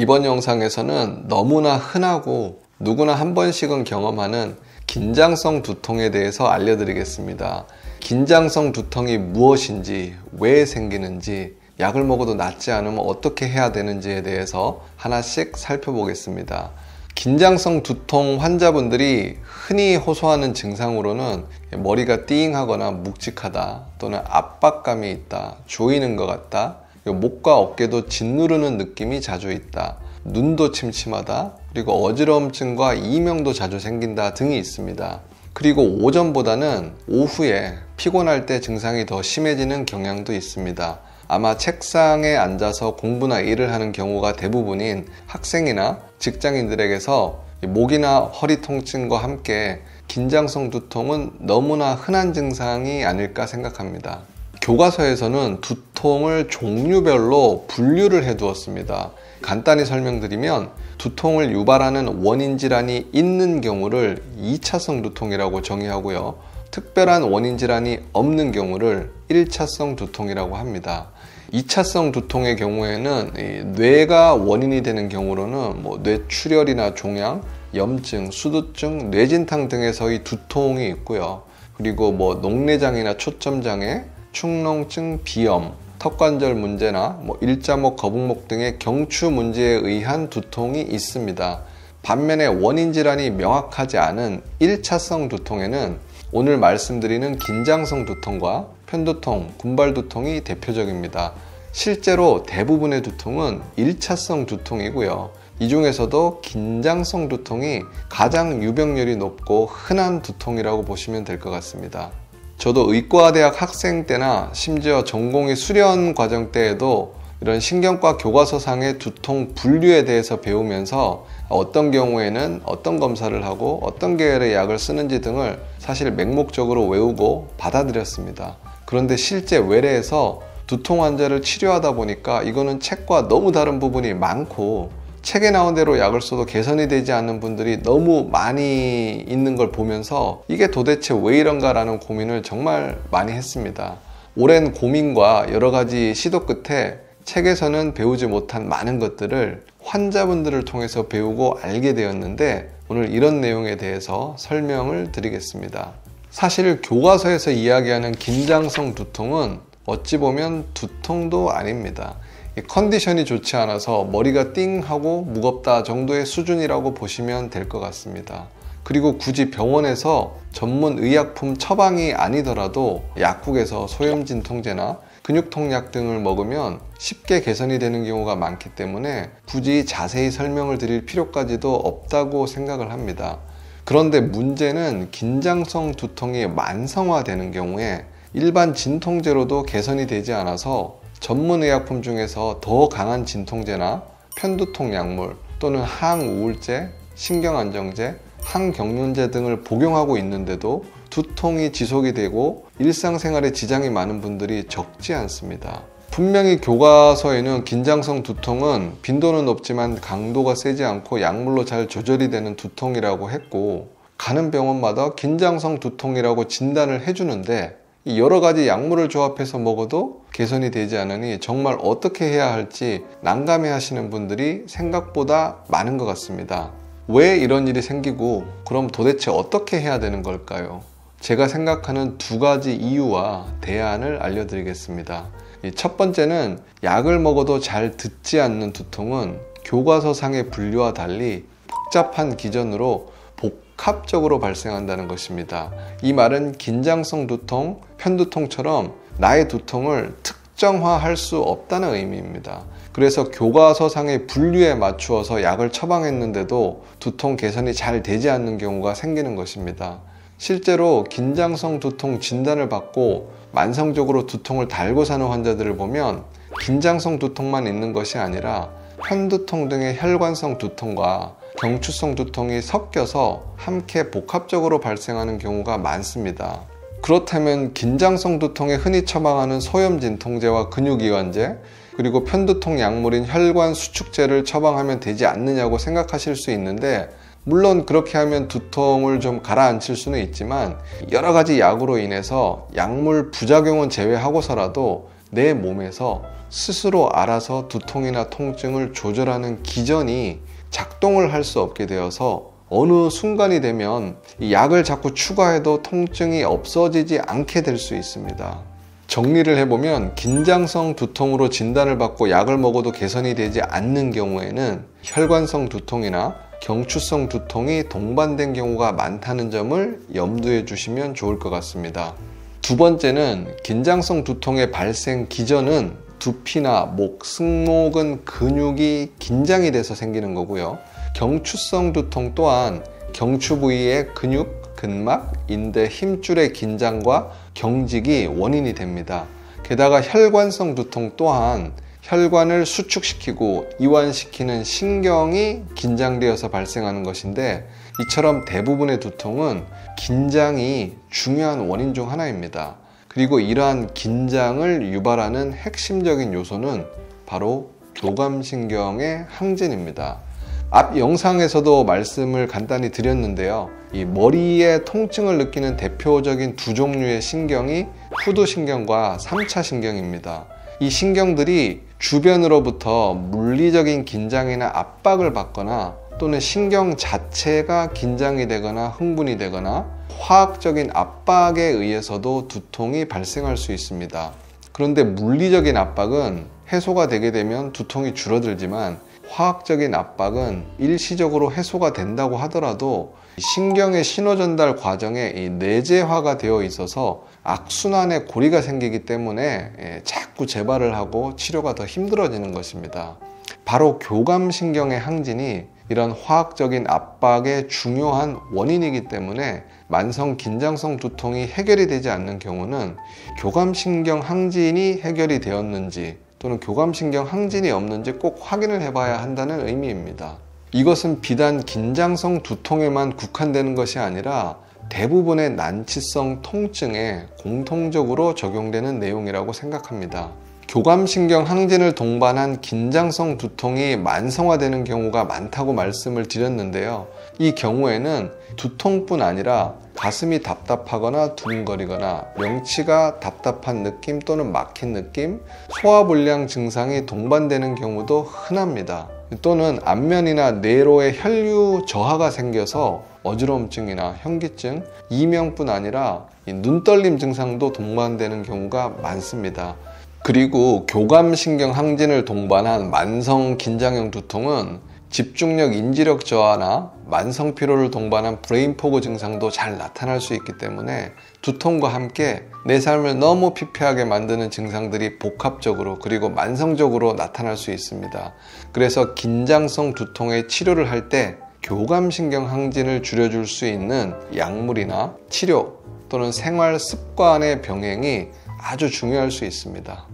이번 영상에서는 너무나 흔하고 누구나 한 번씩은 경험하는 긴장성 두통에 대해서 알려드리겠습니다. 긴장성 두통이 무엇인지, 왜 생기는지, 약을 먹어도 낫지 않으면 어떻게 해야 되는지에 대해서 하나씩 살펴보겠습니다. 긴장성 두통 환자분들이 흔히 호소하는 증상으로는 머리가 띵하거나 묵직하다, 또는 압박감이 있다, 조이는 것 같다, 목과 어깨도 짓누르는 느낌이 자주 있다, 눈도 침침하다, 그리고 어지러움증과 이명도 자주 생긴다 등이 있습니다. 그리고 오전보다는 오후에 피곤할 때 증상이 더 심해지는 경향도 있습니다. 아마 책상에 앉아서 공부나 일을 하는 경우가 대부분인 학생이나 직장인들에게서 목이나 허리 통증과 함께 긴장성 두통은 너무나 흔한 증상이 아닐까 생각합니다. 교과서에서는 두통을 종류별로 분류를 해 두었습니다. 간단히 설명드리면 두통을 유발하는 원인 질환이 있는 경우를 2차성 두통이라고 정의하고요. 특별한 원인 질환이 없는 경우를 1차성 두통이라고 합니다. 2차성 두통의 경우에는 뇌가 원인이 되는 경우로는 뇌출혈이나 종양, 염증, 수두증, 뇌진탕 등에서의 두통이 있고요. 그리고 녹내장이나 초점장애, 축농증, 비염, 턱관절 문제나 일자목, 거북목 등의 경추 문제에 의한 두통이 있습니다. 반면에 원인 질환이 명확하지 않은 1차성 두통에는 오늘 말씀드리는 긴장성 두통과 편두통, 군발두통이 대표적입니다. 실제로 대부분의 두통은 1차성 두통이고요. 이 중에서도 긴장성 두통이 가장 유병률이 높고 흔한 두통이라고 보시면 될 것 같습니다. 저도 의과대학 학생 때나 심지어 전공의 수련 과정 때에도 이런 신경과 교과서상의 두통 분류에 대해서 배우면서 어떤 경우에는 어떤 검사를 하고 어떤 계열의 약을 쓰는지 등을 사실 맹목적으로 외우고 받아들였습니다. 그런데 실제 외래에서 두통 환자를 치료하다 보니까 이거는 책과 너무 다른 부분이 많고 책에 나온 대로 약을 써도 개선이 되지 않는 분들이 너무 많이 있는 걸 보면서 이게 도대체 왜 이런가 라는 고민을 정말 많이 했습니다. 오랜 고민과 여러 가지 시도 끝에 책에서는 배우지 못한 많은 것들을 환자분들을 통해서 배우고 알게 되었는데 오늘 이런 내용에 대해서 설명을 드리겠습니다. 사실 교과서에서 이야기하는 긴장성 두통은 어찌 보면 두통도 아닙니다. 컨디션이 좋지 않아서 머리가 띵하고 무겁다 정도의 수준이라고 보시면 될 것 같습니다. 그리고 굳이 병원에서 전문 의약품 처방이 아니더라도 약국에서 소염진통제나 근육통약 등을 먹으면 쉽게 개선이 되는 경우가 많기 때문에 굳이 자세히 설명을 드릴 필요까지도 없다고 생각을 합니다. 그런데 문제는 긴장성 두통이 만성화되는 경우에 일반 진통제로도 개선이 되지 않아서 전문의약품 중에서 더 강한 진통제나 편두통 약물 또는 항우울제, 신경안정제, 항경련제 등을 복용하고 있는데도 두통이 지속이 되고 일상생활에 지장이 많은 분들이 적지 않습니다. 분명히 교과서에는 긴장성 두통은 빈도는 높지만 강도가 세지 않고 약물로 잘 조절이 되는 두통이라고 했고 가는 병원마다 긴장성 두통이라고 진단을 해주는데 여러 가지 약물을 조합해서 먹어도 개선이 되지 않으니 정말 어떻게 해야 할지 난감해 하시는 분들이 생각보다 많은 것 같습니다. 왜 이런 일이 생기고 그럼 도대체 어떻게 해야 되는 걸까요? 제가 생각하는 두 가지 이유와 대안을 알려드리겠습니다. 첫 번째는 약을 먹어도 잘 듣지 않는 두통은 교과서상의 분류와 달리 복잡한 기전으로 복합적으로 발생한다는 것입니다. 이 말은 긴장성 두통, 편두통처럼 나의 두통을 특정화할 수 없다는 의미입니다. 그래서 교과서상의 분류에 맞추어서 약을 처방했는데도 두통 개선이 잘 되지 않는 경우가 생기는 것입니다. 실제로 긴장성 두통 진단을 받고 만성적으로 두통을 달고 사는 환자들을 보면 긴장성 두통만 있는 것이 아니라 편두통 등의 혈관성 두통과 경추성 두통이 섞여서 함께 복합적으로 발생하는 경우가 많습니다. 그렇다면 긴장성 두통에 흔히 처방하는 소염진통제와 근육이완제 그리고 편두통 약물인 혈관 수축제를 처방하면 되지 않느냐고 생각하실 수 있는데 물론 그렇게 하면 두통을 좀 가라앉힐 수는 있지만 여러 가지 약으로 인해서 약물 부작용은 제외하고서라도 내 몸에서 스스로 알아서 두통이나 통증을 조절하는 기전이 작동을 할 수 없게 되어서 어느 순간이 되면 이 약을 자꾸 추가해도 통증이 없어지지 않게 될 수 있습니다. 정리를 해보면 긴장성 두통으로 진단을 받고 약을 먹어도 개선이 되지 않는 경우에는 혈관성 두통이나 경추성 두통이 동반된 경우가 많다는 점을 염두에 주시면 좋을 것 같습니다. 두 번째는 긴장성 두통의 발생 기전은 두피나 목, 승모근 근육이 긴장이 돼서 생기는 거고요. 경추성 두통 또한 경추 부위의 근육, 근막, 인대, 힘줄의 긴장과 경직이 원인이 됩니다. 게다가 혈관성 두통 또한 혈관을 수축시키고 이완시키는 신경이 긴장되어서 발생하는 것인데, 이처럼 대부분의 두통은 긴장이 중요한 원인 중 하나입니다. 그리고 이러한 긴장을 유발하는 핵심적인 요소는 바로 교감신경의 항진입니다. 앞 영상에서도 말씀을 간단히 드렸는데요. 이 머리에 통증을 느끼는 대표적인 두 종류의 신경이 후두신경과 3차 신경입니다. 이 신경들이 주변으로부터 물리적인 긴장이나 압박을 받거나 또는 신경 자체가 긴장이 되거나 흥분이 되거나 화학적인 압박에 의해서도 두통이 발생할 수 있습니다. 그런데 물리적인 압박은 해소가 되게 되면 두통이 줄어들지만, 화학적인 압박은 일시적으로 해소가 된다고 하더라도 신경의 신호전달 과정에 내재화가 되어 있어서 악순환의 고리가 생기기 때문에 자꾸 재발을 하고 치료가 더 힘들어지는 것입니다. 바로 교감신경의 항진이 이런 화학적인 압박의 중요한 원인이기 때문에 만성 긴장성 두통이 해결이 되지 않는 경우는 교감신경 항진이 해결이 되었는지 또는 교감신경 항진이 없는지 꼭 확인을 해봐야 한다는 의미입니다. 이것은 비단 긴장성 두통에만 국한되는 것이 아니라 대부분의 난치성 통증에 공통적으로 적용되는 내용이라고 생각합니다. 교감신경 항진을 동반한 긴장성 두통이 만성화되는 경우가 많다고 말씀을 드렸는데요. 이 경우에는 두통뿐 아니라 가슴이 답답하거나 두근거리거나 명치가 답답한 느낌 또는 막힌 느낌, 소화불량 증상이 동반되는 경우도 흔합니다. 또는 안면이나 뇌로의 혈류 저하가 생겨서 어지러움증이나 현기증, 이명뿐 아니라 눈떨림 증상도 동반되는 경우가 많습니다. 그리고 교감신경 항진을 동반한 만성 긴장형 두통은 집중력, 인지력 저하나 만성 피로를 동반한 브레인포그 증상도 잘 나타날 수 있기 때문에 두통과 함께 내 삶을 너무 피폐하게 만드는 증상들이 복합적으로 그리고 만성적으로 나타날 수 있습니다. 그래서 긴장성 두통의 치료를 할 때 교감신경 항진을 줄여줄 수 있는 약물이나 치료 또는 생활 습관의 병행이 아주 중요할 수 있습니다.